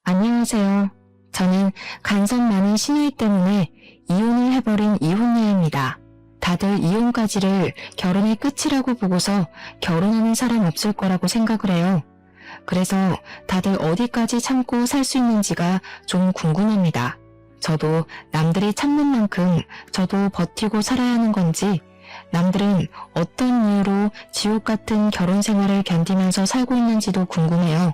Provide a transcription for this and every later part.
안녕하세요. 저는 간섭 많은 시누이 때문에 이혼을 해버린 이혼녀입니다. 다들 이혼까지를 결혼의 끝이라고 보고서 결혼하는 사람 없을 거라고 생각을 해요. 그래서 다들 어디까지 참고 살 수 있는지가 좀 궁금합니다. 저도 남들이 참는 만큼 저도 버티고 살아야 하는 건지, 남들은 어떤 이유로 지옥 같은 결혼 생활을 견디면서 살고 있는지도 궁금해요.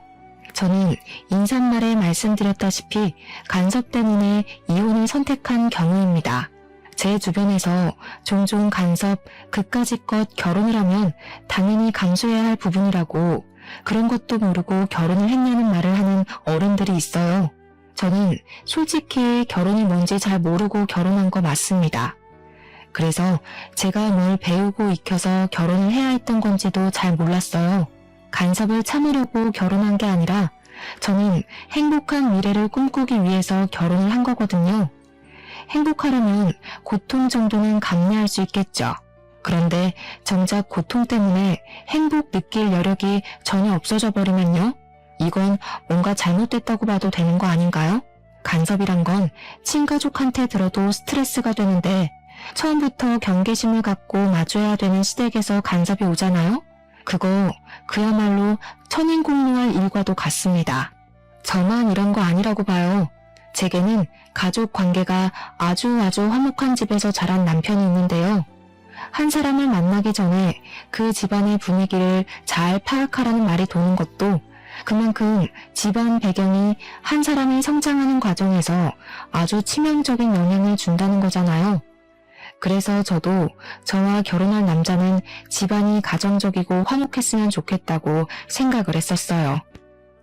저는 인사말에 말씀드렸다시피 간섭 때문에 이혼을 선택한 경우입니다. 제 주변에서 종종 간섭, 그까짓것 결혼을 하면 당연히 감수해야 할 부분이라고, 그런 것도 모르고 결혼을 했냐는 말을 하는 어른들이 있어요. 저는 솔직히 결혼이 뭔지 잘 모르고 결혼한 거 맞습니다. 그래서 제가 뭘 배우고 익혀서 결혼을 해야 했던 건지도 잘 몰랐어요. 간섭을 참으려고 결혼한 게 아니라 저는 행복한 미래를 꿈꾸기 위해서 결혼을 한 거거든요. 행복하려면 고통 정도는 감내할 수 있겠죠. 그런데 정작 고통 때문에 행복 느낄 여력이 전혀 없어져 버리면요? 이건 뭔가 잘못됐다고 봐도 되는 거 아닌가요? 간섭이란 건 친가족한테 들어도 스트레스가 되는데 처음부터 경계심을 갖고 마주해야 되는 시댁에서 간섭이 오잖아요? 그거 그야말로 천인공노할 일과도 같습니다. 저만 이런 거 아니라고 봐요. 제게는 가족 관계가 아주 화목한 집에서 자란 남편이 있는데요. 한 사람을 만나기 전에 그 집안의 분위기를 잘 파악하라는 말이 도는 것도 그만큼 집안 배경이 한 사람이 성장하는 과정에서 아주 치명적인 영향을 준다는 거잖아요. 그래서 저도 저와 결혼할 남자는 집안이 가정적이고 화목했으면 좋겠다고 생각을 했었어요.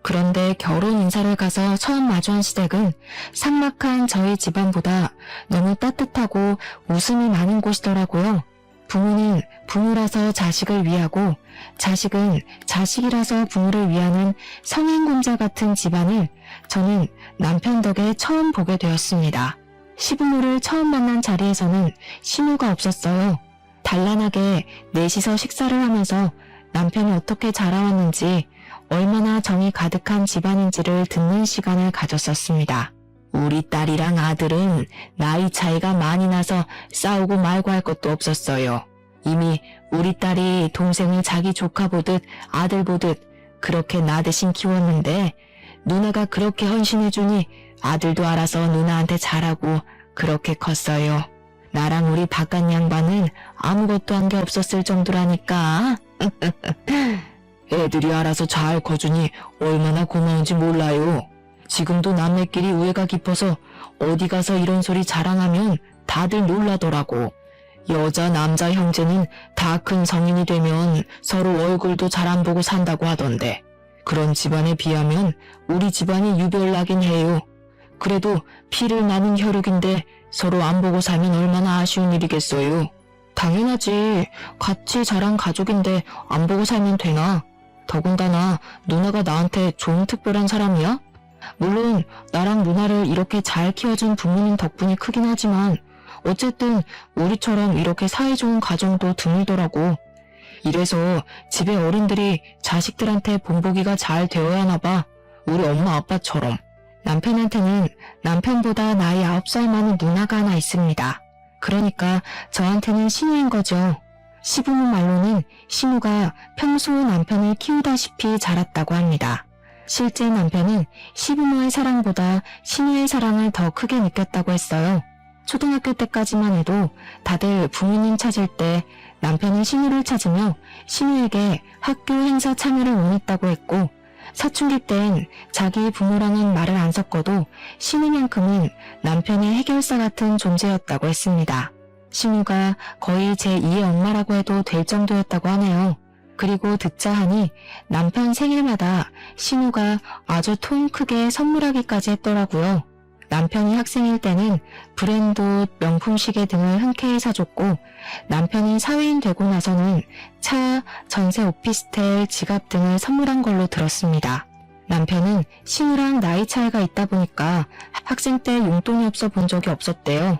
그런데 결혼 인사를 가서 처음 마주한 시댁은 삭막한 저희 집안보다 너무 따뜻하고 웃음이 많은 곳이더라고요. 부모는 부모라서 자식을 위하고 자식은 자식이라서 부모를 위하는 성인공자 같은 집안을 저는 남편 덕에 처음 보게 되었습니다. 시부모를 처음 만난 자리에서는 신우가 없었어요. 단란하게 넷이서 식사를 하면서 남편이 어떻게 자라왔는지, 얼마나 정이 가득한 집안인지를 듣는 시간을 가졌었습니다. 우리 딸이랑 아들은 나이 차이가 많이 나서 싸우고 말고 할 것도 없었어요. 이미 우리 딸이 동생을 자기 조카 보듯 아들 보듯 그렇게 나 대신 키웠는데 누나가 그렇게 헌신해주니 아들도 알아서 누나한테 잘하고 그렇게 컸어요. 나랑 우리 바깥 양반은 아무것도 한 게 없었을 정도라니까. 애들이 알아서 잘 커주니 얼마나 고마운지 몰라요. 지금도 남매끼리 우애가 깊어서 어디 가서 이런 소리 자랑하면 다들 놀라더라고. 여자 남자 형제는 다 큰 성인이 되면 서로 얼굴도 잘 안 보고 산다고 하던데, 그런 집안에 비하면 우리 집안이 유별나긴 해요. 그래도 피를 나눈 혈육인데 서로 안 보고 살면 얼마나 아쉬운 일이겠어요. 당연하지. 같이 자란 가족인데 안 보고 살면 되나? 더군다나 누나가 나한테 좋은 특별한 사람이야? 물론 나랑 누나를 이렇게 잘 키워준 부모님 덕분이 크긴 하지만 어쨌든 우리처럼 이렇게 사이좋은 가정도 드물더라고. 이래서 집에 어른들이 자식들한테 본보기가 잘 되어야 하나 봐. 우리 엄마 아빠처럼. 남편한테는 남편보다 나이 9살 많은 누나가 하나 있습니다. 그러니까 저한테는 신우인 거죠. 시부모 말로는 신우가 평소 남편을 키우다시피 자랐다고 합니다. 실제 남편은 시부모의 사랑보다 신우의 사랑을 더 크게 느꼈다고 했어요. 초등학교 때까지만 해도 다들 부모님 찾을 때 남편은 신우를 찾으며 신우에게 학교 행사 참여를 원했다고 했고, 사춘기 땐 자기 부모랑은 말을 안 섞어도 신우만큼은 남편의 해결사 같은 존재였다고 했습니다. 신우가 거의 제2의 엄마라고 해도 될 정도였다고 하네요. 그리고 듣자 하니 남편 생일마다 신우가 아주 통 크게 선물하기까지 했더라고요. 남편이 학생일 때는 브랜드 명품 시계 등을 흔쾌히 사줬고, 남편이 사회인 되고 나서는 차, 전세 오피스텔, 지갑 등을 선물한 걸로 들었습니다. 남편은 신우랑 나이 차이가 있다 보니까 학생 때 용돈이 없어 본 적이 없었대요.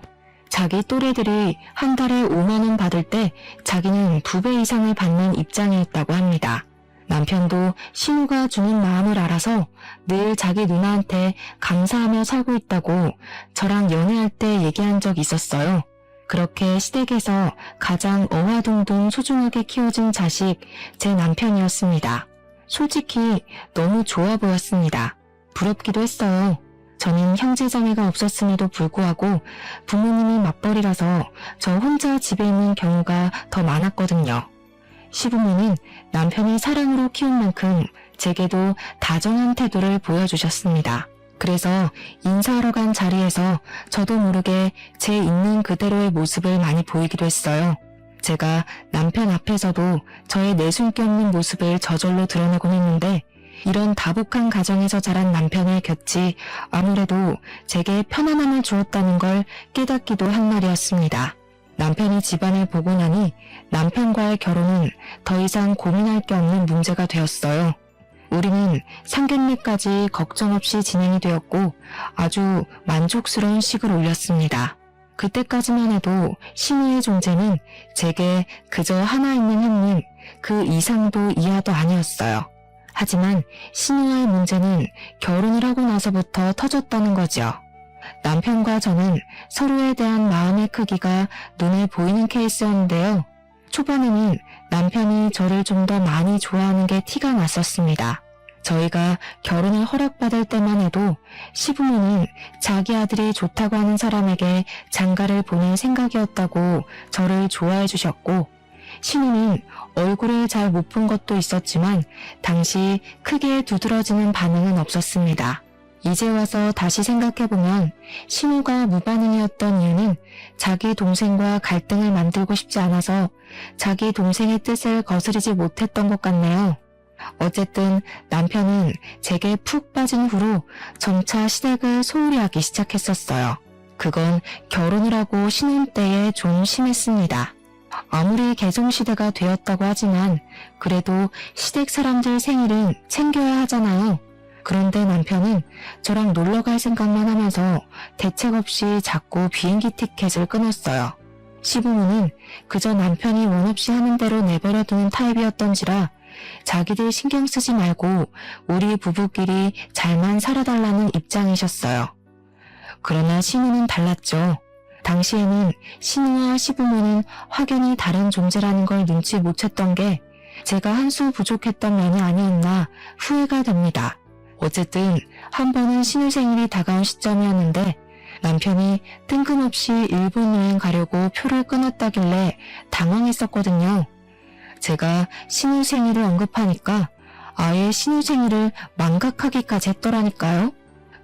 자기 또래들이 한 달에 5만 원 받을 때 자기는 2배 이상을 받는 입장이었다고 합니다. 남편도 신우가 주는 마음을 알아서 늘 자기 누나한테 감사하며 살고 있다고 저랑 연애할 때 얘기한 적이 있었어요. 그렇게 시댁에서 가장 어화동동 소중하게 키워진 자식 제 남편이었습니다. 솔직히 너무 좋아 보였습니다. 부럽기도 했어요. 저는 형제자매가 없었음에도 불구하고 부모님이 맞벌이라서 저 혼자 집에 있는 경우가 더 많았거든요. 시부모는 남편이 사랑으로 키운 만큼 제게도 다정한 태도를 보여주셨습니다. 그래서 인사하러 간 자리에서 저도 모르게 제 있는 그대로의 모습을 많이 보이기도 했어요. 제가 남편 앞에서도 저의 내숭기 없는 모습을 저절로 드러내곤 했는데 이런 다복한 가정에서 자란 남편의 곁이 아무래도 제게 편안함을 주었다는 걸 깨닫기도 한 날이었습니다. 남편이 집안을 보고 나니 남편과의 결혼은 더 이상 고민할 게 없는 문제가 되었어요. 우리는 상견례까지 걱정 없이 진행이 되었고 아주 만족스러운 식을 올렸습니다. 그때까지만 해도 신우의 존재는 제게 그저 하나 있는 형님, 그 이상도 이하도 아니었어요. 하지만 신우와의 문제는 결혼을 하고 나서부터 터졌다는 거죠. 남편과 저는 서로에 대한 마음의 크기가 눈에 보이는 케이스였는데요. 초반에는 남편이 저를 좀 더 많이 좋아하는 게 티가 났었습니다. 저희가 결혼을 허락받을 때만 해도 시부모는 자기 아들이 좋다고 하는 사람에게 장가를 보낼 생각이었다고 저를 좋아해 주셨고, 신우는 얼굴을 잘 못 본 것도 있었지만 당시 크게 두드러지는 반응은 없었습니다. 이제 와서 다시 생각해보면 신우가 무반응이었던 이유는 자기 동생과 갈등을 만들고 싶지 않아서 자기 동생의 뜻을 거스르지 못했던 것 같네요. 어쨌든 남편은 제게 푹 빠진 후로 점차 시댁을 소홀히 하기 시작했었어요. 그건 결혼을 하고 신혼 때에 좀 심했습니다. 아무리 개성시대가 되었다고 하지만 그래도 시댁 사람들 생일은 챙겨야 하잖아요. 그런데 남편은 저랑 놀러갈 생각만 하면서 대책 없이 자꾸 비행기 티켓을 끊었어요. 시부모는 그저 남편이 원 없이 하는 대로 내버려두는 타입이었던지라 자기들 신경 쓰지 말고 우리 부부끼리 잘만 살아달라는 입장이셨어요. 그러나 신우는 달랐죠. 당시에는 신우와 시부모는 확연히 다른 존재라는 걸 눈치 못 챘던 게 제가 한 수 부족했던 면이 아니었나 후회가 됩니다. 어쨌든 한 번은 신우 생일이 다가온 시점이었는데 남편이 뜬금없이 일본 여행 가려고 표를 끊었다길래 당황했었거든요. 제가 신우 생일을 언급하니까 아예 신우 생일을 망각하기까지 했더라니까요.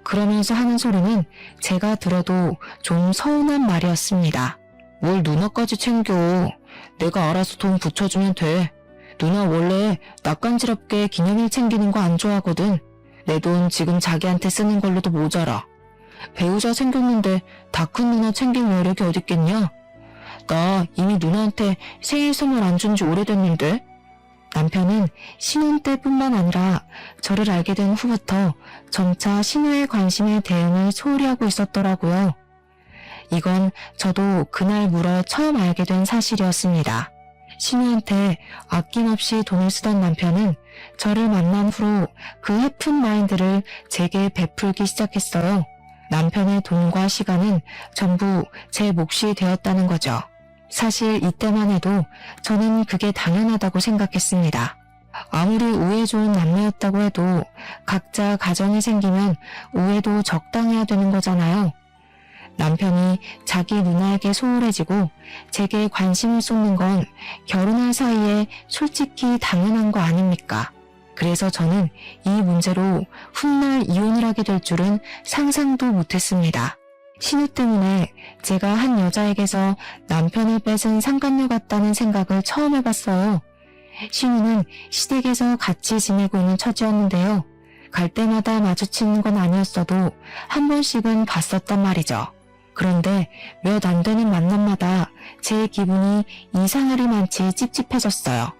그러면서 하는 소리는 제가 들어도 좀 서운한 말이었습니다. 뭘 누나까지 챙겨. 내가 알아서 돈 붙여주면 돼. 누나 원래 낯간지럽게 기념일 챙기는 거 안 좋아하거든. 내 돈 지금 자기한테 쓰는 걸로도 모자라. 배우자 생겼는데 다 큰 누나 챙길 여력이 어딨겠냐? 나 이미 누나한테 생일 선물 안 준 지 오래됐는데. 남편은 신혼 때뿐만 아니라 저를 알게 된 후부터 점차 신우의 관심의 대응을 소홀히 하고 있었더라고요. 이건 저도 그날 물어 처음 알게 된 사실이었습니다. 신우한테 아낌없이 돈을 쓰던 남편은 저를 만난 후로 그 해픈 마인드를 제게 베풀기 시작했어요. 남편의 돈과 시간은 전부 제 몫이 되었다는 거죠. 사실 이때만 해도 저는 그게 당연하다고 생각했습니다. 아무리 우애 좋은 남매였다고 해도 각자 가정이 생기면 우애도 적당해야 되는 거잖아요. 남편이 자기 누나에게 소홀해지고 제게 관심을 쏟는 건 결혼할 사이에 솔직히 당연한 거 아닙니까? 그래서 저는 이 문제로 훗날 이혼을 하게 될 줄은 상상도 못했습니다. 신우 때문에 제가 한 여자에게서 남편을 뺏은 상간녀 같다는 생각을 처음 해봤어요. 신우는 시댁에서 같이 지내고 있는 처지였는데요. 갈 때마다 마주치는 건 아니었어도 한 번씩은 봤었단 말이죠. 그런데 몇 안 되는 만남마다 제 기분이 이상하리만치 찝찝해졌어요.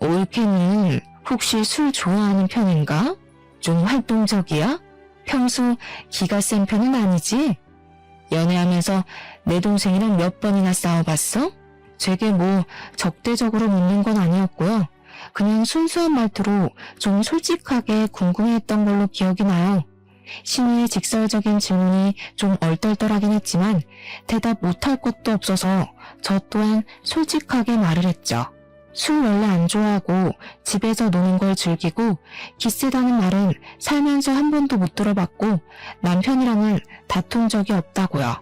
올케는 혹시 술 좋아하는 편인가? 좀 활동적이야? 평소 기가 센 편은 아니지? 연애하면서 내 동생이랑 몇 번이나 싸워봤어? 되게 뭐 적대적으로 묻는 건 아니었고요. 그냥 순수한 말투로 좀 솔직하게 궁금해했던 걸로 기억이 나요. 신우의 직설적인 질문이 좀 얼떨떨하긴 했지만 대답 못할 것도 없어서 저 또한 솔직하게 말을 했죠. 술 원래 안 좋아하고 집에서 노는 걸 즐기고 기세다는 말은 살면서 한 번도 못 들어봤고 남편이랑은 다툰 적이 없다고요.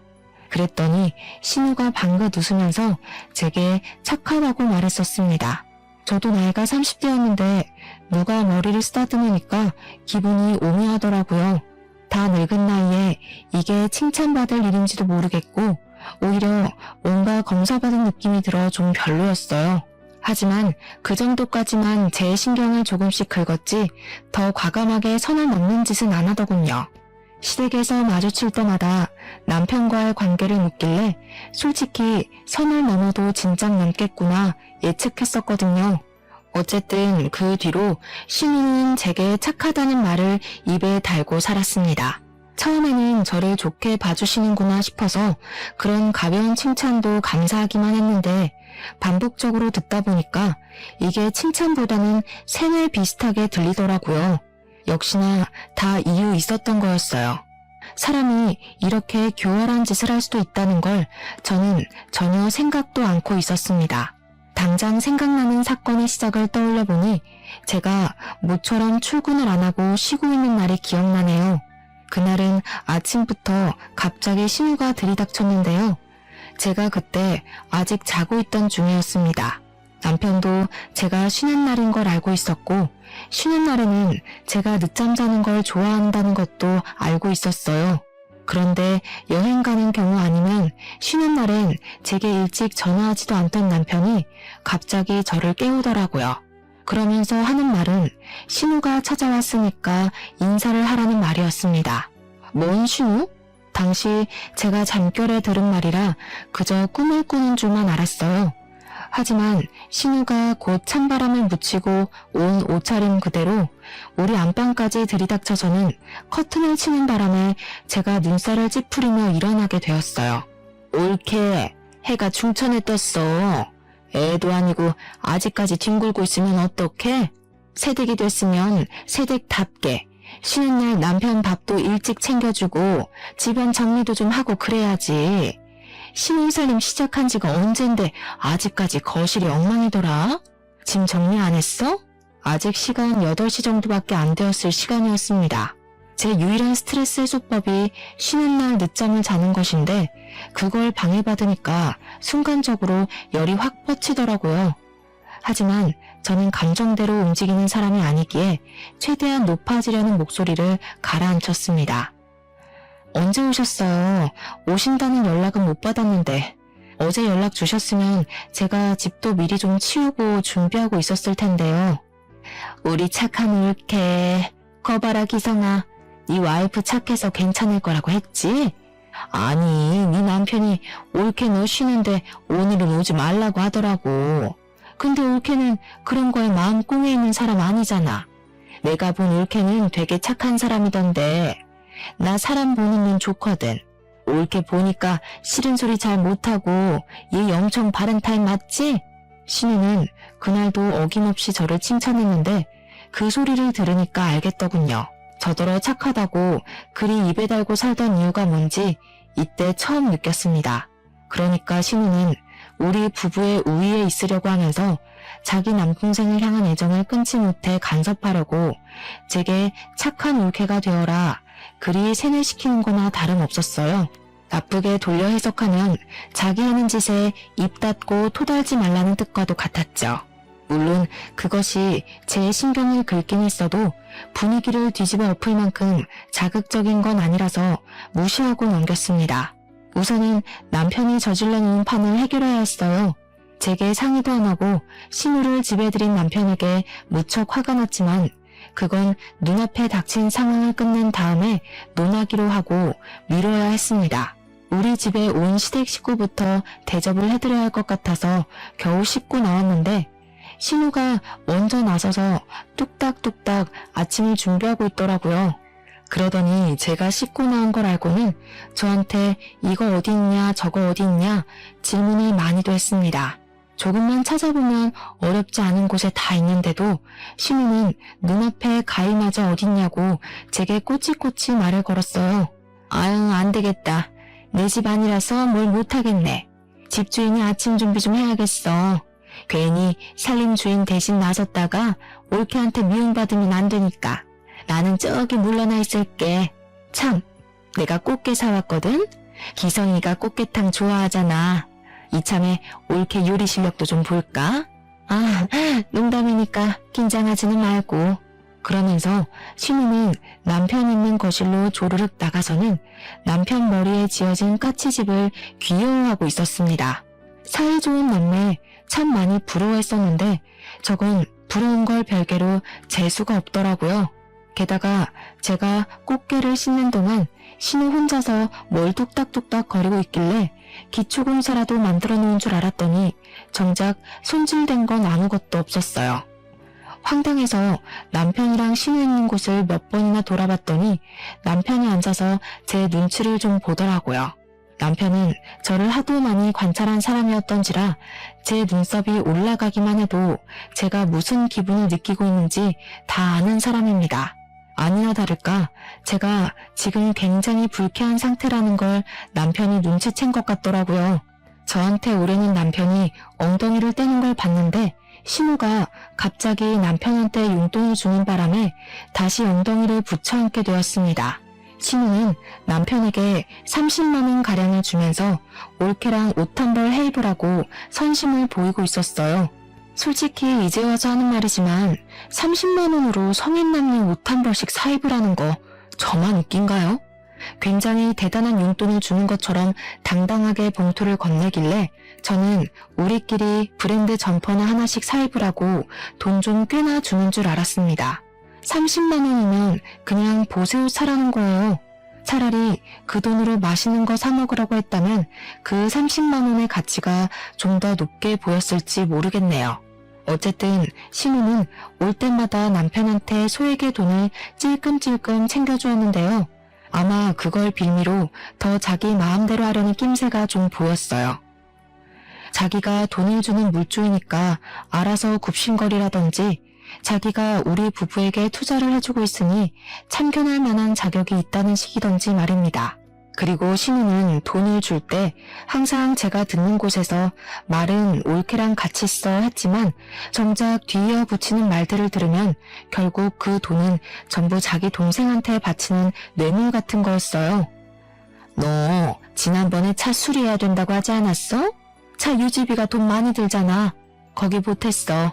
그랬더니 신우가 방긋 웃으면서 제게 착하다고 말했었습니다. 저도 나이가 30대였는데 누가 머리를 쓰다듬으니까 기분이 오묘하더라고요. 다 늙은 나이에 이게 칭찬받을 일인지도 모르겠고 오히려 뭔가 검사받은 느낌이 들어 좀 별로였어요. 하지만 그 정도까지만 제 신경을 조금씩 긁었지 더 과감하게 선을 넘는 짓은 안 하더군요. 시댁에서 마주칠 때마다 남편과의 관계를 묻길래 솔직히 선을 넘어도 진작 넘겠구나 예측했었거든요. 어쨌든 그 뒤로 신우는 제게 착하다는 말을 입에 달고 살았습니다. 처음에는 저를 좋게 봐주시는구나 싶어서 그런 가벼운 칭찬도 감사하기만 했는데 반복적으로 듣다 보니까 이게 칭찬보다는 생활 비슷하게 들리더라고요. 역시나 다 이유 있었던 거였어요. 사람이 이렇게 교활한 짓을 할 수도 있다는 걸 저는 전혀 생각도 않고 있었습니다. 당장 생각나는 사건의 시작을 떠올려 보니 제가 모처럼 출근을 안 하고 쉬고 있는 날이 기억나네요. 그날은 아침부터 갑자기 신우가 들이닥쳤는데요. 제가 그때 아직 자고 있던 중이었습니다. 남편도 제가 쉬는 날인 걸 알고 있었고 쉬는 날에는 제가 늦잠 자는 걸 좋아한다는 것도 알고 있었어요. 그런데 여행 가는 경우 아니면 쉬는 날엔 제게 일찍 전화하지도 않던 남편이 갑자기 저를 깨우더라고요. 그러면서 하는 말은 신우가 찾아왔으니까 인사를 하라는 말이었습니다. 뭔 신우? 당시 제가 잠결에 들은 말이라 그저 꿈을 꾸는 줄만 알았어요. 하지만 신우가 곧 찬바람을 묻히고 온 옷차림 그대로 우리 안방까지 들이닥쳐서는 커튼을 치는 바람에 제가 눈살을 찌푸리며 일어나게 되었어요. 옳게 해가 중천에 떴어. 애도 아니고 아직까지 뒹굴고 있으면 어떡해? 새댁이 됐으면 새댁답게 쉬는 날 남편 밥도 일찍 챙겨주고 집안 정리도 좀 하고 그래야지. 신혼살림 시작한 지가 언젠데 아직까지 거실이 엉망이더라? 짐 정리 안 했어? 아직 시간 8시 정도밖에 안 되었을 시간이었습니다. 제 유일한 스트레스 해소법이 쉬는 날 늦잠을 자는 것인데 그걸 방해받으니까 순간적으로 열이 확 뻗치더라고요. 하지만 저는 감정대로 움직이는 사람이 아니기에 최대한 높아지려는 목소리를 가라앉혔습니다. 언제 오셨어요? 오신다는 연락은 못 받았는데 어제 연락 주셨으면 제가 집도 미리 좀 치우고 준비하고 있었을 텐데요. 우리 착한 올케. 거봐라 기성아. 네 와이프 착해서 괜찮을 거라고 했지? 아니 네 남편이 올케 너 쉬는데 오늘은 오지 말라고 하더라고. 근데 올케는 그런 거에 마음 꽁에 있는 사람 아니잖아. 내가 본 올케는 되게 착한 사람이던데 나 사람 보는 눈 좋거든. 올케 보니까 싫은 소리 잘 못하고 얘 엄청 바른 타입 맞지? 신우는 그날도 어김없이 저를 칭찬했는데 그 소리를 들으니까 알겠더군요. 저더러 착하다고 그리 입에 달고 살던 이유가 뭔지 이때 처음 느꼈습니다. 그러니까 신우는 우리 부부의 우위에 있으려고 하면서 자기 남동생을 향한 애정을 끊지 못해 간섭하려고 제게 착한 올케가 되어라 그리 세뇌시키는 거나 다름없었어요. 나쁘게 돌려 해석하면 자기 하는 짓에 입 닫고 토달지 말라는 뜻과도 같았죠. 물론 그것이 제 신경을 긁긴 했어도 분위기를 뒤집어 엎을 만큼 자극적인 건 아니라서 무시하고 넘겼습니다. 우선은 남편이 저질러놓은 판을 해결해야 했어요. 제게 상의도 안 하고 신우를 집에 들인 남편에게 무척 화가 났지만 그건 눈앞에 닥친 상황을 끝낸 다음에 논하기로 하고 미뤄야 했습니다. 우리 집에 온 시댁 식구부터 대접을 해드려야 할 것 같아서 겨우 씻고 나왔는데 신우가 먼저 나서서 뚝딱뚝딱 아침을 준비하고 있더라고요. 그러더니 제가 씻고 나온 걸 알고는 저한테 이거 어디 있냐 저거 어디 있냐 질문을 많이도 했습니다. 조금만 찾아보면 어렵지 않은 곳에 다 있는데도 신우는 눈앞에 가위마저 어딨냐고 제게 꼬치꼬치 말을 걸었어요. 아유, 안 되겠다. 내 집 아니라서 뭘 못하겠네. 집주인이 아침 준비 좀 해야겠어. 괜히 살림주인 대신 나섰다가 올케한테 미움받으면 안 되니까. 나는 저기 물러나 있을게. 참, 내가 꽃게 사왔거든? 기성이가 꽃게탕 좋아하잖아. 이참에 올케 요리 실력도 좀 볼까? 아, 농담이니까 긴장하지는 말고. 그러면서 신우는 남편 있는 거실로 조르륵 나가서는 남편 머리에 지어진 까치집을 귀여워하고 있었습니다. 사이 좋은 남매 참 많이 부러워했었는데 저건 부러운 걸 별개로 재수가 없더라고요. 게다가 제가 꽃게를 씻는 동안 신우 혼자서 뭘 뚝딱뚝딱 거리고 있길래 기초공사라도 만들어 놓은 줄 알았더니 정작 손질된 건 아무것도 없었어요. 황당해서 남편이랑 신우 있는 곳을 몇 번이나 돌아봤더니 남편이 앉아서 제 눈치를 좀 보더라고요. 남편은 저를 하도 많이 관찰한 사람이었던지라 제 눈썹이 올라가기만 해도 제가 무슨 기분을 느끼고 있는지 다 아는 사람입니다. 아니나 다를까 제가 지금 굉장히 불쾌한 상태라는 걸 남편이 눈치챈 것 같더라고요. 저한테 오려는 남편이 엉덩이를 떼는 걸 봤는데 신우가 갑자기 남편한테 용돈을 주는 바람에 다시 엉덩이를 붙여 앉게 되었습니다. 신우는 남편에게 30만 원 가량을 주면서 올케랑 옷 한 벌 해입으라고 선심을 보이고 있었어요. 솔직히 이제 와서 하는 말이지만 30만 원으로 성인 남녀 옷 한 벌씩 사입으라는 거 저만 웃긴가요? 굉장히 대단한 용돈을 주는 것처럼 당당하게 봉투를 건네길래 저는 우리끼리 브랜드 점퍼나 하나씩 사입으라고 돈 좀 꽤나 주는 줄 알았습니다. 30만 원이면 그냥 보세옷 사라는 거예요. 차라리 그 돈으로 맛있는 거 사 먹으라고 했다면 그 30만 원의 가치가 좀 더 높게 보였을지 모르겠네요. 어쨌든 신우는 올 때마다 남편한테 소액의 돈을 찔끔찔끔 챙겨주었는데요. 아마 그걸 빌미로 더 자기 마음대로 하려는 낌새가 좀 보였어요. 자기가 돈을 주는 물주이니까 알아서 굽신거리라든지 자기가 우리 부부에게 투자를 해주고 있으니 참견할 만한 자격이 있다는 식이던지 말입니다. 그리고 신우는 돈을 줄 때 항상 제가 듣는 곳에서 말은 올케랑 같이 써 했지만 정작 뒤이어 붙이는 말들을 들으면 결국 그 돈은 전부 자기 동생한테 바치는 뇌물 같은 거였어요. 너 지난번에 차 수리해야 된다고 하지 않았어? 차 유지비가 돈 많이 들잖아. 거기 보탰어.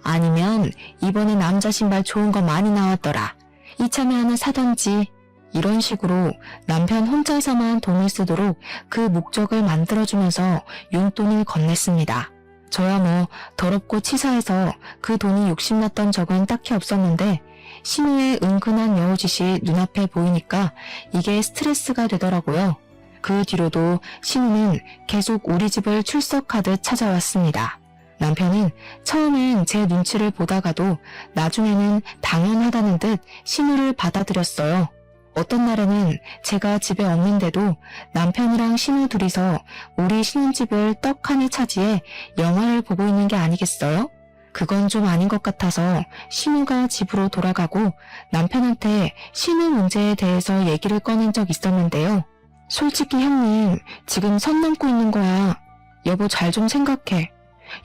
아니면 이번에 남자 신발 좋은 거 많이 나왔더라. 이참에 하나 사던지. 이런 식으로 남편 혼자서만 돈을 쓰도록 그 목적을 만들어주면서 용돈을 건넸습니다. 저야 뭐 더럽고 치사해서 그 돈이 욕심났던 적은 딱히 없었는데 신우의 은근한 여우짓이 눈앞에 보이니까 이게 스트레스가 되더라고요. 그 뒤로도 신우는 계속 우리 집을 출석하듯 찾아왔습니다. 남편은 처음엔 제 눈치를 보다가도 나중에는 당연하다는 듯 신우를 받아들였어요. 어떤 날에는 제가 집에 없는데도 남편이랑 신우 둘이서 우리 신혼집을 떡하니 차지해 영화를 보고 있는 게 아니겠어요? 그건 좀 아닌 것 같아서 신우가 집으로 돌아가고 남편한테 신우 문제에 대해서 얘기를 꺼낸 적 있었는데요. 솔직히 형님, 지금 선 넘고 있는 거야. 여보 잘 좀 생각해.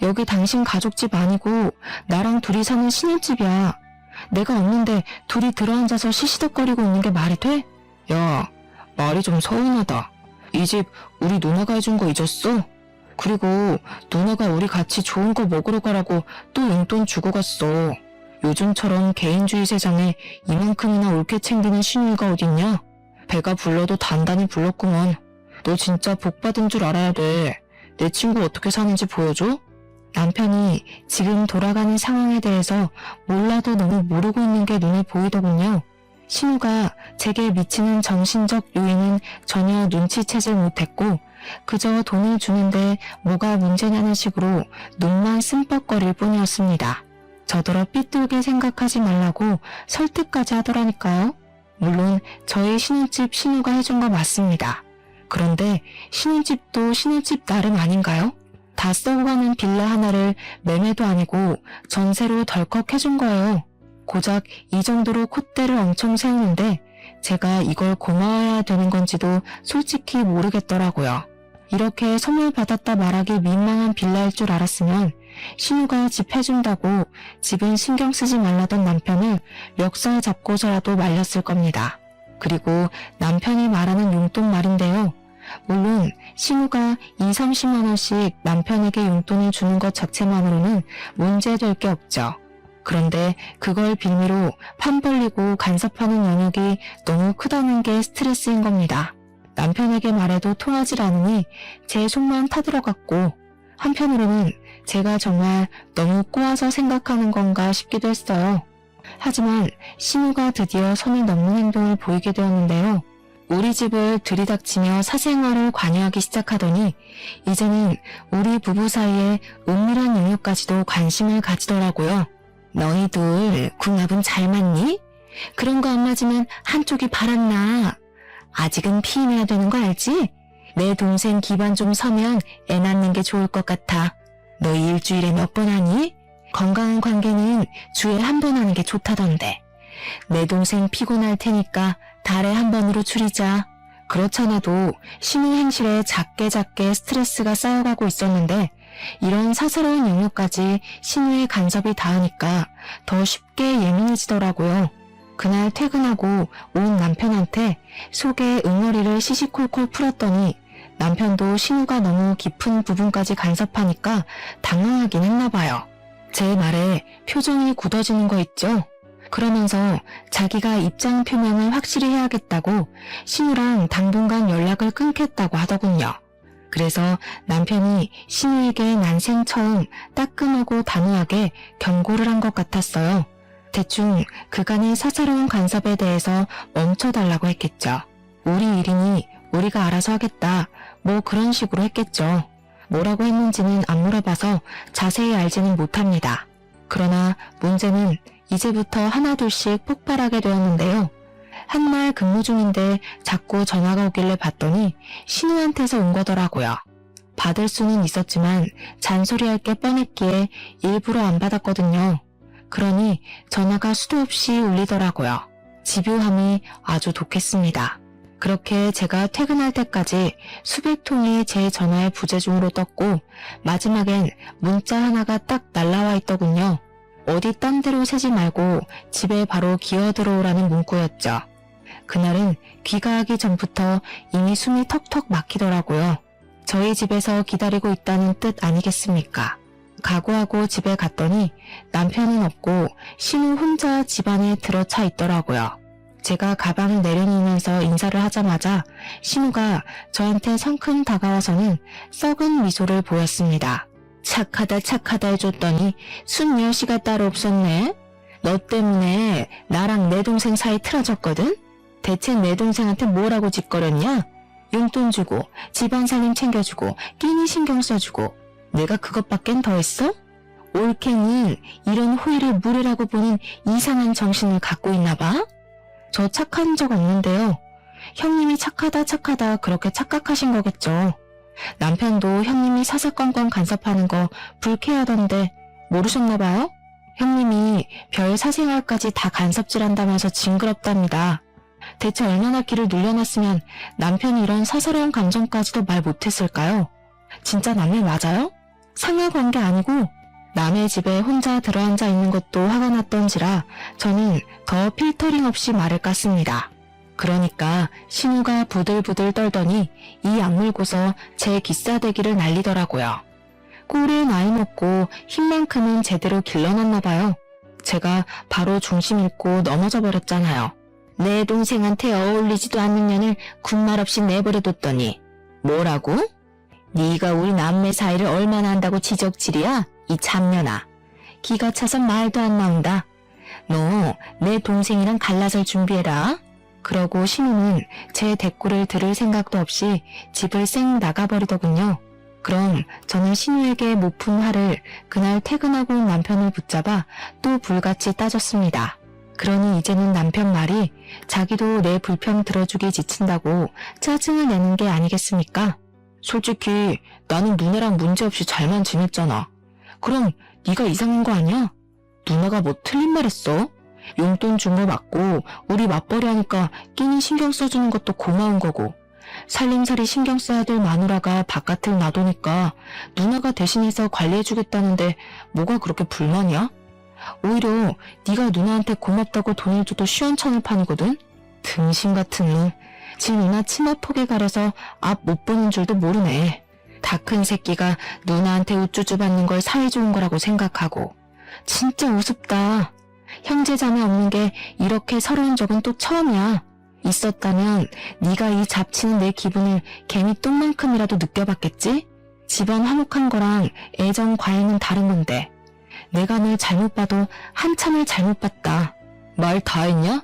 여기 당신 가족집 아니고 나랑 둘이 사는 신혼집이야. 내가 없는데 둘이 들어앉아서 시시덕거리고 있는 게 말이 돼? 야, 말이 좀 서운하다. 이 집 우리 누나가 해준 거 잊었어? 그리고 누나가 우리 같이 좋은 거 먹으러 가라고 또 용돈 주고 갔어. 요즘처럼 개인주의 세상에 이만큼이나 옳게 챙기는 신우이가 어딨냐? 배가 불러도 단단히 불렀구먼. 너 진짜 복 받은 줄 알아야 돼. 내 친구 어떻게 사는지 보여줘? 남편이 지금 돌아가는 상황에 대해서 몰라도 너무 모르고 있는 게 눈에 보이더군요. 신우가 제게 미치는 정신적 요인은 전혀 눈치채질 못했고 그저 돈을 주는데 뭐가 문제냐는 식으로 눈만 씀뻑거릴 뿐이었습니다. 저더러 삐뚤게 생각하지 말라고 설득까지 하더라니까요. 물론 저희 신혼집 신우가 해준 거 맞습니다. 그런데 신혼집도 신혼집 나름 아닌가요? 다 썩어가는 빌라 하나를 매매도 아니고 전세로 덜컥 해준 거예요. 고작 이 정도로 콧대를 엄청 세우는데 제가 이걸 고마워해야 되는 건지도 솔직히 모르겠더라고요. 이렇게 선물 받았다 말하기 민망한 빌라일 줄 알았으면 신우가 집 해준다고 집은 신경 쓰지 말라던 남편을 멱살 잡고서라도 말렸을 겁니다. 그리고 남편이 말하는 용돈 말인데요. 물론 신우가 30만 원씩 남편에게 용돈을 주는 것 자체만으로는 문제될 게 없죠. 그런데 그걸 빌미로 판 벌리고 간섭하는 영역이 너무 크다는 게 스트레스인 겁니다. 남편에게 말해도 통하질 않으니 제 속만 타들어갔고 한편으로는 제가 정말 너무 꼬아서 생각하는 건가 싶기도 했어요. 하지만 신우가 드디어 선을 넘는 행동을 보이게 되었는데요. 우리 집을 들이닥치며 사생활을 관여하기 시작하더니 이제는 우리 부부 사이에 은밀한 영역까지도 관심을 가지더라고요. 너희들 궁합은 잘 맞니? 그런 거 안 맞으면 한쪽이 바람나. 아직은 피임해야 되는 거 알지? 내 동생 기반 좀 서면 애 낳는 게 좋을 것 같아. 너 일주일에 몇 번 하니? 건강한 관계는 주에 한 번 하는 게 좋다던데. 내 동생 피곤할 테니까 달에 한 번으로 줄이자. 그렇잖아도 신우 행실에 작게 스트레스가 쌓여가고 있었는데 이런 사사로운 영역까지 신우의 간섭이 닿으니까 더 쉽게 예민해지더라고요. 그날 퇴근하고 온 남편한테 속에 응어리를 시시콜콜 풀었더니 남편도 신우가 너무 깊은 부분까지 간섭하니까 당황하긴 했나봐요. 제 말에 표정이 굳어지는 거 있죠? 그러면서 자기가 입장 표명을 확실히 해야겠다고 신우랑 당분간 연락을 끊겠다고 하더군요. 그래서 남편이 신우에게 난생 처음 따끔하고 단호하게 경고를 한 것 같았어요. 대충 그간의 사사로운 간섭에 대해서 멈춰달라고 했겠죠. 우리 일이니 우리가 알아서 하겠다. 뭐 그런 식으로 했겠죠. 뭐라고 했는지는 안 물어봐서 자세히 알지는 못합니다. 그러나 문제는 이제부터 하나둘씩 폭발하게 되었는데요. 한날 근무 중인데 자꾸 전화가 오길래 봤더니 신우한테서 온 거더라고요. 받을 수는 있었지만 잔소리할 게 뻔했기에 일부러 안 받았거든요. 그러니 전화가 수도 없이 울리더라고요. 집요함이 아주 독했습니다. 그렇게 제가 퇴근할 때까지 수백 통이 제 전화에 부재중으로 떴고 마지막엔 문자 하나가 딱 날라와 있더군요. 어디 딴 데로 새지 말고 집에 바로 기어 들어오라는 문구였죠. 그날은 귀가하기 전부터 이미 숨이 턱턱 막히더라고요. 저희 집에서 기다리고 있다는 뜻 아니겠습니까? 각오하고 집에 갔더니 남편은 없고 신우 혼자 집 안에 들어차 있더라고요. 제가 가방을 내려놓으면서 인사를 하자마자 신우가 저한테 성큼 다가와서는 썩은 미소를 보였습니다. 착하다 해줬더니 순여시가 따로 없었네. 너 때문에 나랑 내 동생 사이 틀어졌거든? 대체 내 동생한테 뭐라고 짓거렸냐? 용돈 주고 집안 살림 챙겨주고 끼니 신경 써주고 내가 그것밖엔 더 했어? 올케는 이런 호의를 무례라고 보는 이상한 정신을 갖고 있나 봐? 저 착한 적 없는데요. 형님이 착하다 그렇게 착각하신 거겠죠. 남편도 형님이 사사건건 간섭하는 거 불쾌하던데 모르셨나 봐요? 형님이 별 사생활까지 다 간섭질한다면서 징그럽답니다. 대체 얼마나 귀를 눌려놨으면 남편이 이런 사사로운 감정까지도 말 못했을까요? 진짜 남일 맞아요? 상하관계 아니고 남의 집에 혼자 들어앉아 있는 것도 화가 났던지라 저는 더 필터링 없이 말을 깠습니다. 그러니까 신우가 부들부들 떨더니 이 악물고서 제 기싸대기를 날리더라고요. 꼴에 나이 먹고 힘만큼은 제대로 길러놨나 봐요. 제가 바로 중심 잃고 넘어져 버렸잖아요. 내 동생한테 어울리지도 않는 년을 군말 없이 내버려뒀더니 뭐라고? 네가 우리 남매 사이를 얼마나 한다고 지적질이야? 이 잡년아. 기가 차서 말도 안 나온다. 너 내 동생이랑 갈라설 준비해라. 그러고 신우는 제 대꾸를 들을 생각도 없이 집을 쌩 나가버리더군요. 그럼 저는 신우에게 못 푼 화를 그날 퇴근하고 온 남편을 붙잡아 또 불같이 따졌습니다. 그러니 이제는 남편 말이 자기도 내 불평 들어주기 지친다고 짜증을 내는 게 아니겠습니까? 솔직히 나는 누나랑 문제없이 잘만 지냈잖아. 그럼 네가 이상한 거 아니야? 누나가 뭐 틀린 말 했어? 용돈 준 거 맞고 우리 맞벌이 하니까 끼니 신경 써주는 것도 고마운 거고, 살림살이 신경 써야 될 마누라가 바깥을 놔두니까 누나가 대신해서 관리해주겠다는데 뭐가 그렇게 불만이야? 오히려 네가 누나한테 고맙다고 돈을 줘도 시원찮을 판이거든? 등신 같은 놈. 지 누나 치마폭에 가려서 앞 못 보는 줄도 모르네. 다 큰 새끼가 누나한테 우쭈쭈 받는 걸 사이좋은 거라고 생각하고. 진짜 우습다. 형제 자매 없는 게 이렇게 서러운 적은 또 처음이야. 있었다면 네가 이 잡치는 내 기분을 개미똥만큼이라도 느껴봤겠지? 집안 화목한 거랑 애정 과잉은 다른 건데. 내가 널 잘못 봐도 한참을 잘못 봤다. 말 다 했냐?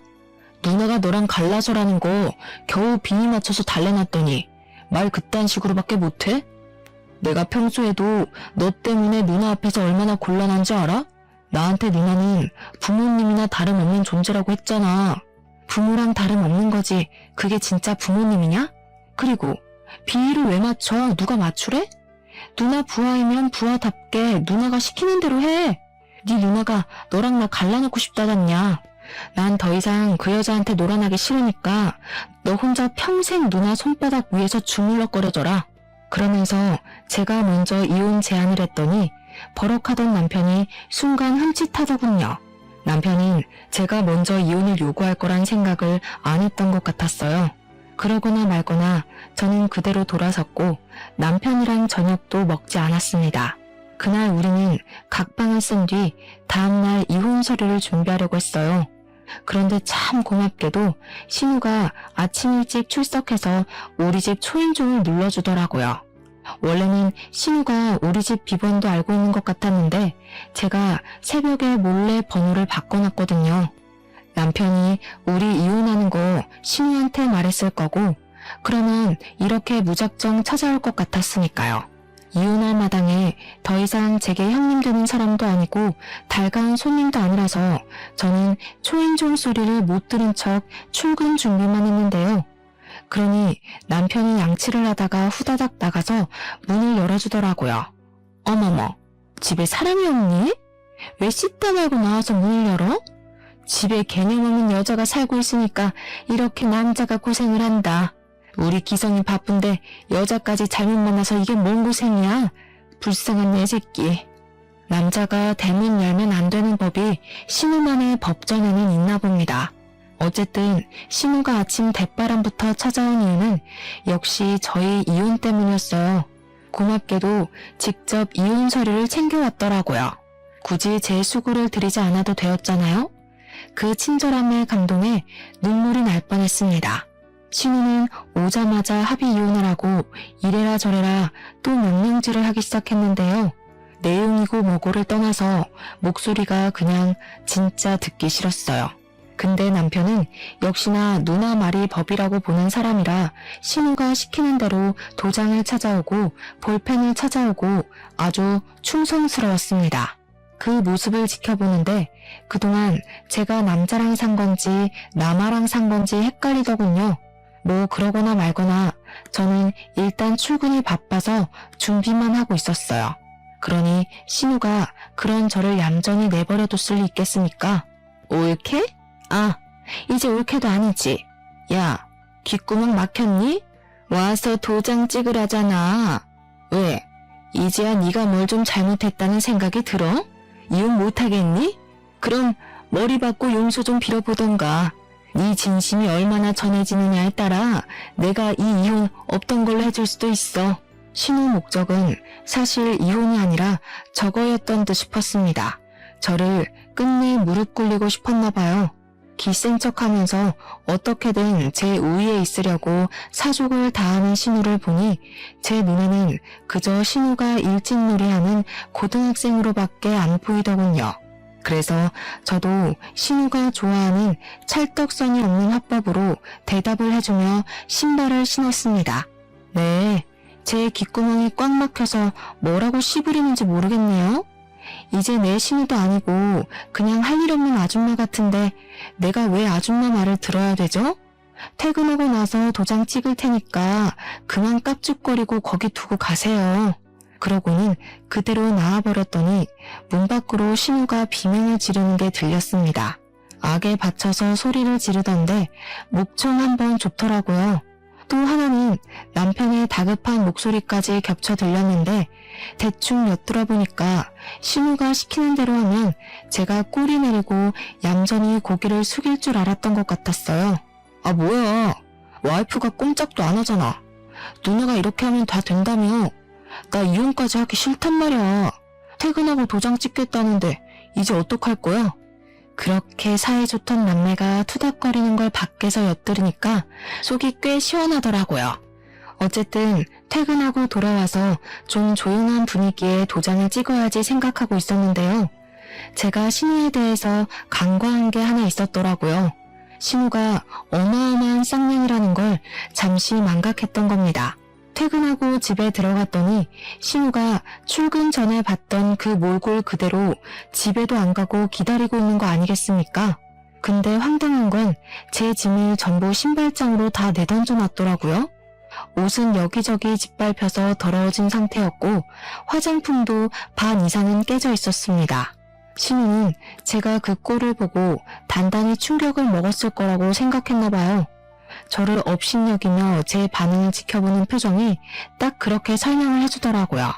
누나가 너랑 갈라서라는 거 겨우 비니 맞춰서 달래놨더니 말 그딴 식으로밖에 못해? 내가 평소에도 너 때문에 누나 앞에서 얼마나 곤란한지 알아? 나한테 누나는 부모님이나 다름없는 존재라고 했잖아. 부모랑 다름없는 거지 그게 진짜 부모님이냐? 그리고 비위를 왜 맞춰? 누가 맞추래? 누나 부하이면 부하답게 누나가 시키는 대로 해. 네 누나가 너랑 나 갈라놓고 싶다잖냐. 난 더 이상 그 여자한테 놀아나기 싫으니까 너 혼자 평생 누나 손바닥 위에서 주물럭거려줘라. 그러면서 제가 먼저 이혼 제안을 했더니 버럭하던 남편이 순간 흠칫하더군요. 남편은 제가 먼저 이혼을 요구할 거란 생각을 안 했던 것 같았어요. 그러거나 말거나 저는 그대로 돌아섰고 남편이랑 저녁도 먹지 않았습니다. 그날 우리는 각방을 쓴 뒤 다음날 이혼 서류를 준비하려고 했어요. 그런데 참 고맙게도 신우가 아침 일찍 출석해서 우리 집 초인종을 눌러주더라고요. 원래는 신우가 우리 집 비번도 알고 있는 것 같았는데 제가 새벽에 몰래 번호를 바꿔놨거든요. 남편이 우리 이혼하는 거 신우한테 말했을 거고 그러면 이렇게 무작정 찾아올 것 같았으니까요. 이혼할 마당에 더 이상 제게 형님 되는 사람도 아니고 달가운 손님도 아니라서 저는 초인종 소리를 못 들은 척 출근 준비만 했는데요. 그러니 남편이 양치를 하다가 후다닥 나가서 문을 열어주더라고요. 어머머, 집에 사람이 없니? 왜 씻다 말고 나와서 문을 열어? 집에 개념 없는 여자가 살고 있으니까 이렇게 남자가 고생을 한다. 우리 기성이 바쁜데 여자까지 잘못 만나서 이게 뭔 고생이야? 불쌍한 내 새끼. 남자가 대문 열면 안 되는 법이 신우만의 법전에는 있나 봅니다. 어쨌든 신우가 아침 대바람부터 찾아온 이유는 역시 저희 이혼 때문이었어요. 고맙게도 직접 이혼 서류를 챙겨왔더라고요. 굳이 제 수고를 드리지 않아도 되었잖아요. 그 친절함에 감동해 눈물이 날 뻔했습니다. 신우는 오자마자 합의 이혼을 하고 이래라 저래라 또 명령질을 하기 시작했는데요. 내용이고 뭐고를 떠나서 목소리가 그냥 진짜 듣기 싫었어요. 근데 남편은 역시나 누나 말이 법이라고 보는 사람이라 신우가 시키는 대로 도장을 찾아오고 볼펜을 찾아오고 아주 충성스러웠습니다. 그 모습을 지켜보는데 그동안 제가 남자랑 산 건지 남아랑 산 건지 헷갈리더군요. 뭐 그러거나 말거나 저는 일단 출근이 바빠서 준비만 하고 있었어요. 그러니 신우가 그런 저를 얌전히 내버려뒀을 리 있겠습니까? 옳게? 아, 이제 옳게도 아니지. 야, 귓구멍 막혔니? 와서 도장 찍으라잖아. 왜? 이제야 네가 뭘 좀 잘못했다는 생각이 들어? 이혼 못하겠니? 그럼 머리 받고 용서 좀 빌어보던가. 네 진심이 얼마나 전해지느냐에 따라 내가 이 이혼 없던 걸로 해줄 수도 있어. 신우 목적은 사실 이혼이 아니라 저거였던 듯 싶었습니다. 저를 끝내 무릎 꿇리고 싶었나 봐요. 기센 척하면서 어떻게든 제 우위에 있으려고 사족을 다하는 신우를 보니 제 눈에는 그저 신우가 일진놀이하는 고등학생으로밖에 안 보이더군요. 그래서 저도 신우가 좋아하는 찰떡선이 없는 화법으로 대답을 해주며 신발을 신었습니다. 네, 제 귓구멍이 꽉 막혀서 뭐라고 씨부리는지 모르겠네요. 이제 내 신우도 아니고 그냥 할 일 없는 아줌마 같은데 내가 왜 아줌마 말을 들어야 되죠? 퇴근하고 나서 도장 찍을 테니까 그만 깝죽거리고 거기 두고 가세요. 그러고는 그대로 나와버렸더니 문 밖으로 신우가 비명을 지르는 게 들렸습니다. 악에 받쳐서 소리를 지르던데 목청 한번 좋더라고요. 또 하나는 남편의 다급한 목소리까지 겹쳐 들렸는데 대충 엿들어 보니까 신우가 시키는 대로 하면 제가 꼬리 내리고 얌전히 고개를 숙일 줄 알았던 것 같았어요. 아 뭐야, 와이프가 꼼짝도 안 하잖아. 누나가 이렇게 하면 다 된다며. 나 이혼까지 하기 싫단 말이야. 퇴근하고 도장 찍겠다는데 이제 어떡할 거야? 그렇게 사이좋던 남매가 투닥거리는 걸 밖에서 엿들으니까 속이 꽤 시원하더라고요. 어쨌든 퇴근하고 돌아와서 좀 조용한 분위기에 도장을 찍어야지 생각하고 있었는데요. 제가 신우에 대해서 간과한 게 하나 있었더라고요. 신우가 어마어마한 쌍년이라는 걸 잠시 망각했던 겁니다. 퇴근하고 집에 들어갔더니 신우가 출근 전에 봤던 그 몰골 그대로 집에도 안 가고 기다리고 있는 거 아니겠습니까? 근데 황당한 건 제 짐을 전부 신발장으로 다 내던져 놨더라고요. 옷은 여기저기 짓밟혀서 더러워진 상태였고 화장품도 반 이상은 깨져 있었습니다. 신우는 제가 그 꼴을 보고 단단히 충격을 먹었을 거라고 생각했나 봐요. 저를 업신여기며 제 반응을 지켜보는 표정이 딱 그렇게 설명을 해주더라고요.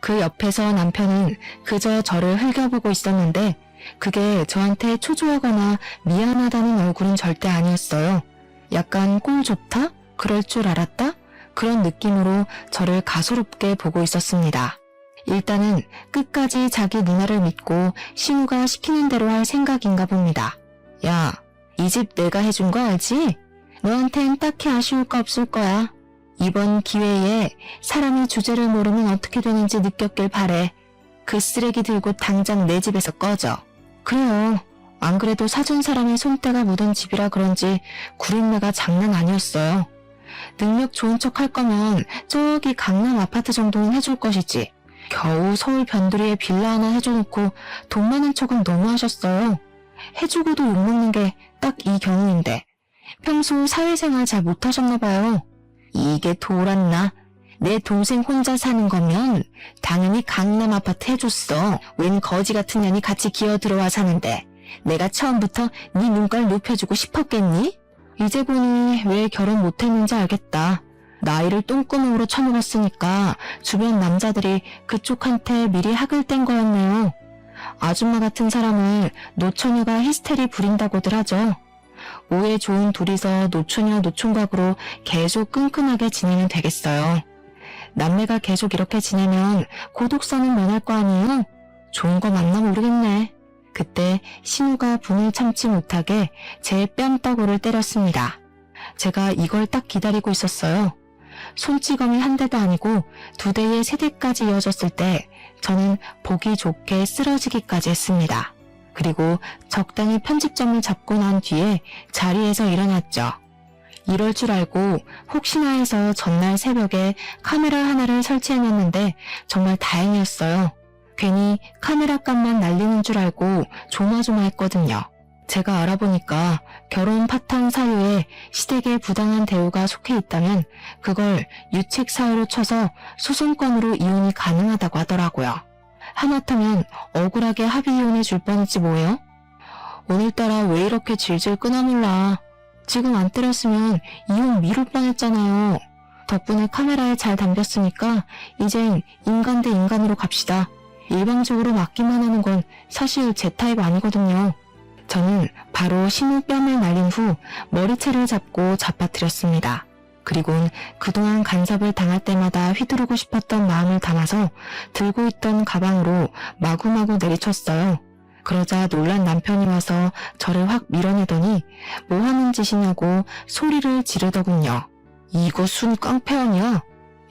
그 옆에서 남편은 그저 저를 흘겨보고 있었는데 그게 저한테 초조하거나 미안하다는 얼굴은 절대 아니었어요. 약간 꼴 좋다? 그럴 줄 알았다? 그런 느낌으로 저를 가소롭게 보고 있었습니다. 일단은 끝까지 자기 누나를 믿고 신우가 시키는 대로 할 생각인가 봅니다. 야, 이 집 내가 해준 거 알지? 너한텐 딱히 아쉬울 거 없을 거야. 이번 기회에 사람이 주제를 모르면 어떻게 되는지 느꼈길 바래. 그 쓰레기 들고 당장 내 집에서 꺼져. 그래요. 안 그래도 사준 사람의 손때가 묻은 집이라 그런지 구린내가 장난 아니었어요. 능력 좋은 척 할 거면 저기 강남 아파트 정도는 해줄 것이지. 겨우 서울 변두리에 빌라 하나 해줘놓고 돈 많은 척은 너무하셨어요. 해주고도 욕먹는 게 딱 이 경우인데. 평소 사회생활 잘 못하셨나봐요. 이게 돌았나? 내 동생 혼자 사는 거면 당연히 강남 아파트 해줬어. 웬 거지 같은 년이 같이 기어 들어와 사는데 내가 처음부터 네 눈깔 높여주고 싶었겠니? 이제 보니 왜 결혼 못했는지 알겠다. 나이를 똥구멍으로 쳐먹었으니까 주변 남자들이 그쪽한테 미리 학을 뗀 거였네요. 아줌마 같은 사람을 노처녀가 히스테리 부린다고들 하죠. 오해 좋은 둘이서 노처녀 노총각으로 계속 끈끈하게 지내면 되겠어요. 남매가 계속 이렇게 지내면 고독사는 면할 거 아니에요? 좋은 거 맞나 모르겠네. 그때 신우가 분을 참지 못하게 제 뺨따구를 때렸습니다. 제가 이걸 딱 기다리고 있었어요. 손찌검이 한 대도 아니고 2대의 3대까지 이어졌을 때 저는 보기 좋게 쓰러지기까지 했습니다. 그리고 적당히 편집점을 잡고 난 뒤에 자리에서 일어났죠. 이럴 줄 알고 혹시나 해서 전날 새벽에 카메라 하나를 설치해놨는데 정말 다행이었어요. 괜히 카메라 값만 날리는 줄 알고 조마조마했거든요. 제가 알아보니까 결혼 파탄 사유에 시댁의 부당한 대우가 속해 있다면 그걸 유책 사유로 쳐서 소송권으로 이혼이 가능하다고 하더라고요. 하마터면 억울하게 합의 이혼해 줄 뻔했지 뭐예요? 오늘따라 왜 이렇게 질질 끄나 몰라. 지금 안 때렸으면 이혼 미룰 뻔했잖아요. 덕분에 카메라에 잘 담겼으니까 이젠 인간 대 인간으로 갑시다. 일방적으로 맞기만 하는 건 사실 제 타입 아니거든요. 저는 바로 신우 뺨을 날린 후 머리채를 잡고 잡아뜨렸습니다. 그리곤 그동안 간섭을 당할 때마다 휘두르고 싶었던 마음을 담아서 들고 있던 가방으로 마구마구 내리쳤어요. 그러자 놀란 남편이 와서 저를 확 밀어내더니 뭐 하는 짓이냐고 소리를 지르더군요. 이거 순 깡패 아니야?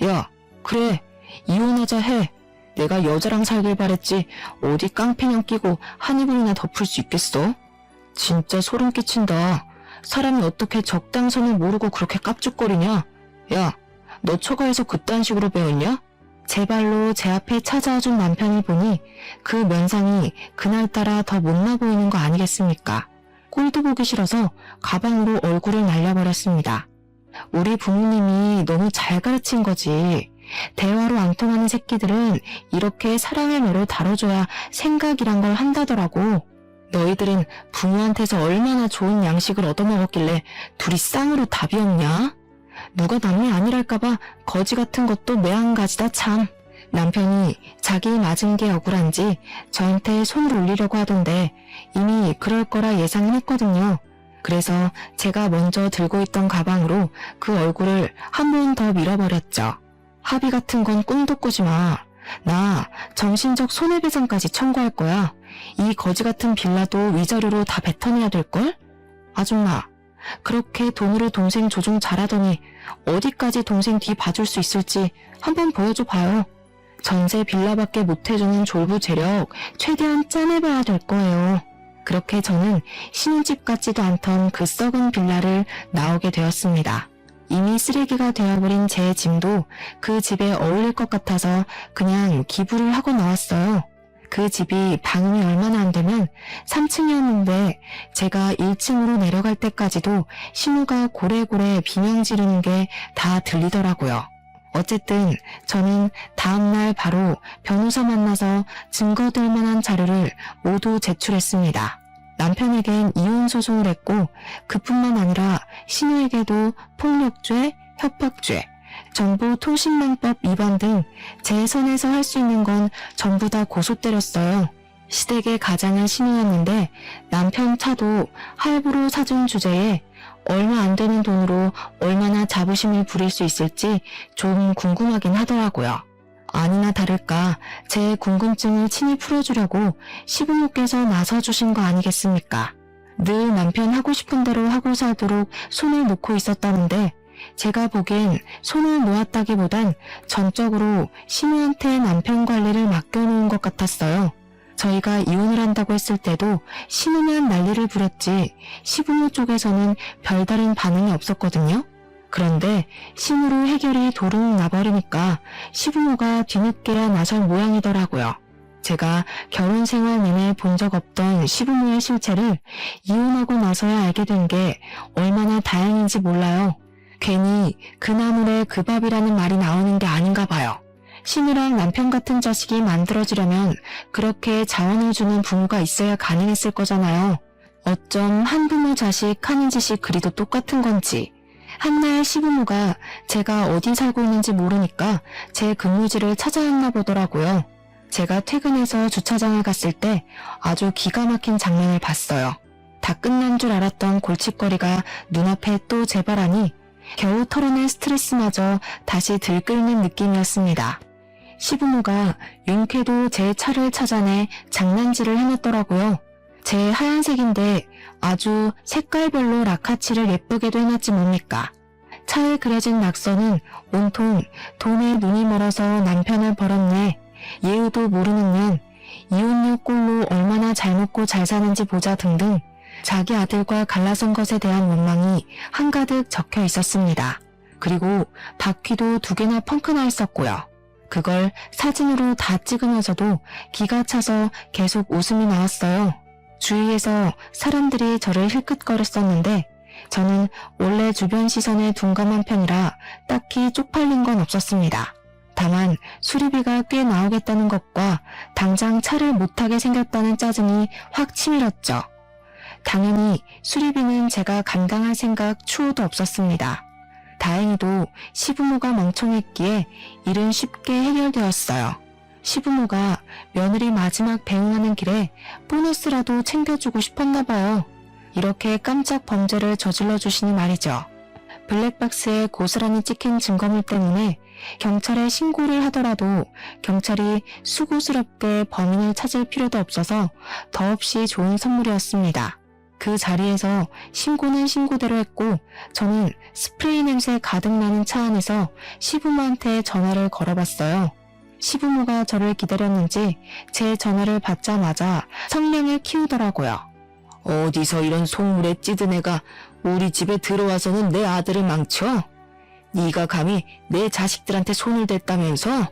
야, 그래, 이혼하자 해. 내가 여자랑 살길 바랬지 어디 깡패냥 끼고 한 이불이나 덮을 수 있겠어? 진짜 소름 끼친다. 사람이 어떻게 적당선을 모르고 그렇게 깝죽거리냐? 야, 너 처가에서 그딴 식으로 배웠냐? 제 발로 제 앞에 찾아와준 남편을 보니 그 면상이 그날따라 더 못나 보이는 거 아니겠습니까? 꼴도 보기 싫어서 가방으로 얼굴을 날려버렸습니다. 우리 부모님이 너무 잘 가르친 거지. 대화로 안 통하는 새끼들은 이렇게 사랑의 매로 다뤄줘야 생각이란 걸 한다더라고. 너희들은 부모한테서 얼마나 좋은 양식을 얻어먹었길래 둘이 쌍으로 답이 없냐? 누가 남이 아니랄까봐 거지 같은 것도 매한가지다 참. 남편이 자기 맞은 게 억울한지 저한테 손을 올리려고 하던데 이미 그럴 거라 예상은 했거든요. 그래서 제가 먼저 들고 있던 가방으로 그 얼굴을 한 번 더 밀어버렸죠. 합의 같은 건 꿈도 꾸지 마. 나 정신적 손해배상까지 청구할 거야. 이 거지 같은 빌라도 위자료로 다 뱉어내야 될걸? 아줌마, 그렇게 돈으로 동생 조종 잘하더니 어디까지 동생 뒤 봐줄 수 있을지 한번 보여줘 봐요. 전세 빌라밖에 못해주는 졸부 재력 최대한 짜내봐야 될 거예요. 그렇게 저는 신혼집 같지도 않던 그 썩은 빌라를 나오게 되었습니다. 이미 쓰레기가 되어버린 제 짐도 그 집에 어울릴 것 같아서 그냥 기부를 하고 나왔어요. 그 집이 방음이 얼마나 안 되면 3층이었는데 제가 1층으로 내려갈 때까지도 신우가 고래고래 비명 지르는 게 다 들리더라고요. 어쨌든 저는 다음날 바로 변호사 만나서 증거될 만한 자료를 모두 제출했습니다. 남편에겐 이혼 소송을 했고 그뿐만 아니라 신우에게도 폭력죄, 협박죄, 정보통신망법 위반 등 제 선에서 할 수 있는 건 전부 다 고소 때렸어요. 시댁의 가장은 신우였는데 남편 차도 할부로 사준 주제에 얼마 안 되는 돈으로 얼마나 자부심을 부릴 수 있을지 좀 궁금하긴 하더라고요. 아니나 다를까 제 궁금증을 친히 풀어주려고 시부모께서 나서주신 거 아니겠습니까? 늘 남편 하고 싶은 대로 하고 살도록 손을 놓고 있었다는데 제가 보기엔 손을 놓았다기보단 전적으로 신우한테 남편 관리를 맡겨놓은 것 같았어요. 저희가 이혼을 한다고 했을 때도 신우만 난리를 부렸지 시부모 쪽에서는 별다른 반응이 없었거든요. 그런데 신우로 해결이 도둑 나버리니까 시부모가 뒤늦게야 나설 모양이더라고요. 제가 결혼 생활 내내 본 적 없던 시부모의 실체를 이혼하고 나서야 알게 된 게 얼마나 다행인지 몰라요. 괜히 그 나물에 그 밥이라는 말이 나오는 게 아닌가 봐요. 신우랑 남편 같은 자식이 만들어지려면 그렇게 자원을 주는 부모가 있어야 가능했을 거잖아요. 어쩜 한부모 자식 하는 짓이 그리도 똑같은 건지. 한날 시부모가 제가 어디 살고 있는지 모르니까 제 근무지를 찾아왔나 보더라고요. 제가 퇴근해서 주차장을 갔을 때 아주 기가 막힌 장면을 봤어요. 다 끝난 줄 알았던 골칫거리가 눈앞에 또 재발하니 겨우 털어낸 스트레스마저 다시 들끓는 느낌이었습니다. 시부모가 용케도 제 차를 찾아내 장난질을 해놨더라고요. 제 하얀색인데 아주 색깔별로 라카치를 예쁘게도 해놨지 뭡니까. 차에 그려진 낙서는 온통 돈에 눈이 멀어서 남편을 버렸네. 예우도 모르는 년, 이혼녀 꼴로 얼마나 잘 먹고 잘 사는지 보자 등등 자기 아들과 갈라선 것에 대한 원망이 한가득 적혀 있었습니다. 그리고 바퀴도 2개나 펑크나 있었고요. 그걸 사진으로 다 찍으면서도 기가 차서 계속 웃음이 나왔어요. 주위에서 사람들이 저를 힐끗거렸었는데 저는 원래 주변 시선에 둔감한 편이라 딱히 쪽팔린 건 없었습니다. 다만 수리비가 꽤 나오겠다는 것과 당장 차를 못 타게 생겼다는 짜증이 확 치밀었죠. 당연히 수리비는 제가 감당할 생각 추호도 없었습니다. 다행히도 시부모가 멍청했기에 일은 쉽게 해결되었어요. 시부모가 며느리 마지막 배웅하는 길에 보너스라도 챙겨주고 싶었나 봐요. 이렇게 깜짝 범죄를 저질러 주시니 말이죠. 블랙박스에 고스란히 찍힌 증거물 때문에 경찰에 신고를 하더라도 경찰이 수고스럽게 범인을 찾을 필요도 없어서 더없이 좋은 선물이었습니다. 그 자리에서 신고는 신고대로 했고 저는 스프레이 냄새 가득 나는 차 안에서 시부모한테 전화를 걸어봤어요. 시부모가 저를 기다렸는지 제 전화를 받자마자 성량을 키우더라고요. 어디서 이런 속물에 찌든 애가 우리 집에 들어와서는 내 아들을 망쳐? 네가 감히 내 자식들한테 손을 댔다면서?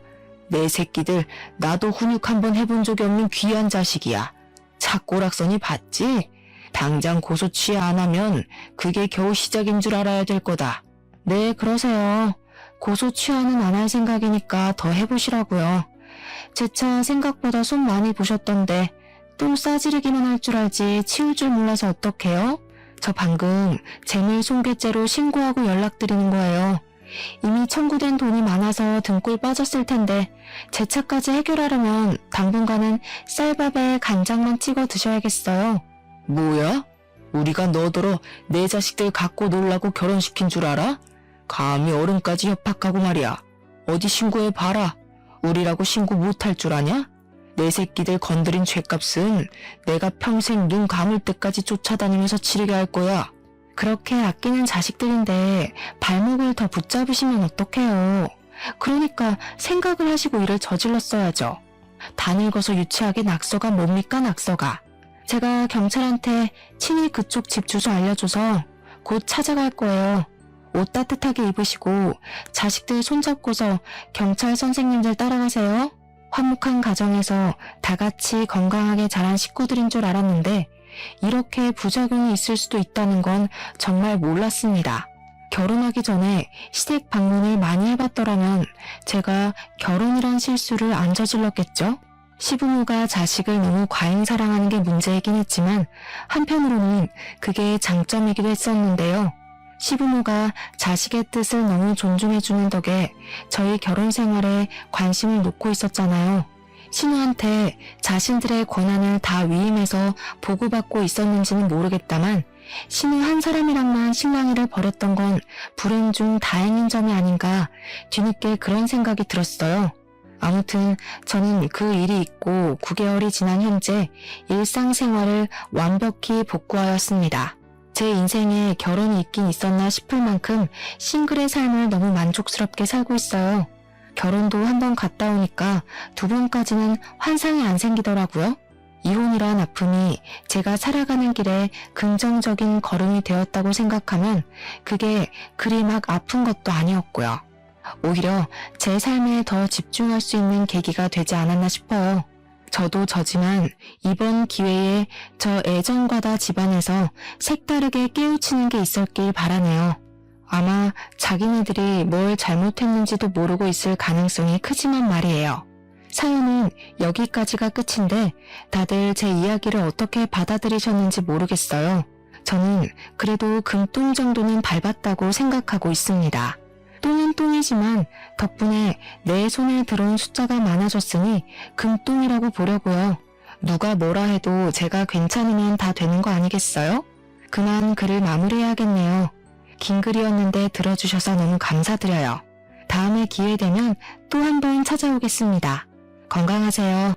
내 새끼들 나도 훈육 한번 해본 적이 없는 귀한 자식이야. 착고락선이 봤지? 당장 고소 취하 안 하면 그게 겨우 시작인 줄 알아야 될 거다. 네, 그러세요. 고소 취하는 안 할 생각이니까 더 해보시라고요. 제 차 생각보다 손 많이 보셨던데 또 싸지르기만 할 줄 알지 치울 줄 몰라서 어떡해요? 저 방금 재물손괴죄로 신고하고 연락드리는 거예요. 이미 청구된 돈이 많아서 등골 빠졌을 텐데 제 차까지 해결하려면 당분간은 쌀밥에 간장만 찍어 드셔야겠어요. 뭐야? 우리가 너더러 내 자식들 갖고 놀라고 결혼시킨 줄 알아? 감히 어른까지 협박하고 말이야. 어디 신고해 봐라. 우리라고 신고 못할 줄 아냐? 내 새끼들 건드린 죄값은 내가 평생 눈 감을 때까지 쫓아다니면서 치르게 할 거야. 그렇게 아끼는 자식들인데 발목을 더 붙잡으시면 어떡해요. 그러니까 생각을 하시고 일을 저질렀어야죠. 다 늙어서 유치하게 낙서가 뭡니까 낙서가. 제가 경찰한테 친히 그쪽 집 주소 알려줘서 곧 찾아갈 거예요. 옷 따뜻하게 입으시고 자식들 손잡고서 경찰 선생님들 따라가세요. 화목한 가정에서 다 같이 건강하게 자란 식구들인 줄 알았는데 이렇게 부작용이 있을 수도 있다는 건 정말 몰랐습니다. 결혼하기 전에 시댁 방문을 많이 해봤더라면 제가 결혼이란 실수를 안 저질렀겠죠? 시부모가 자식을 너무 과잉 사랑하는 게 문제이긴 했지만 한편으로는 그게 장점이기도 했었는데요. 시부모가 자식의 뜻을 너무 존중해주는 덕에 저희 결혼 생활에 관심을 놓고 있었잖아요. 신우한테 자신들의 권한을 다 위임해서 보고받고 있었는지는 모르겠다만 신우 한 사람이랑만 신랑이를 벌였던 건 불행 중 다행인 점이 아닌가 뒤늦게 그런 생각이 들었어요. 아무튼 저는 그 일이 있고 9개월이 지난 현재 일상생활을 완벽히 복구하였습니다. 제 인생에 결혼이 있긴 있었나 싶을 만큼 싱글의 삶을 너무 만족스럽게 살고 있어요. 결혼도 한 번 갔다 오니까 두 번까지는 환상이 안 생기더라고요. 이혼이란 아픔이 제가 살아가는 길에 긍정적인 걸음이 되었다고 생각하면 그게 그리 막 아픈 것도 아니었고요. 오히려 제 삶에 더 집중할 수 있는 계기가 되지 않았나 싶어요. 저도 저지만 이번 기회에 저 애정과다 집안에서 색다르게 깨우치는 게 있었길 바라네요. 아마 자기네들이 뭘 잘못했는지도 모르고 있을 가능성이 크지만 말이에요. 사연은 여기까지가 끝인데 다들 제 이야기를 어떻게 받아들이셨는지 모르겠어요. 저는 그래도 금똥 정도는 밟았다고 생각하고 있습니다. 똥은 똥이지만 덕분에 내 손에 들어온 숫자가 많아졌으니 금똥이라고 보려고요. 누가 뭐라 해도 제가 괜찮으면 다 되는 거 아니겠어요? 그만 글을 마무리해야겠네요. 긴 글이었는데 들어주셔서 너무 감사드려요. 다음에 기회 되면 또 한 번 찾아오겠습니다. 건강하세요.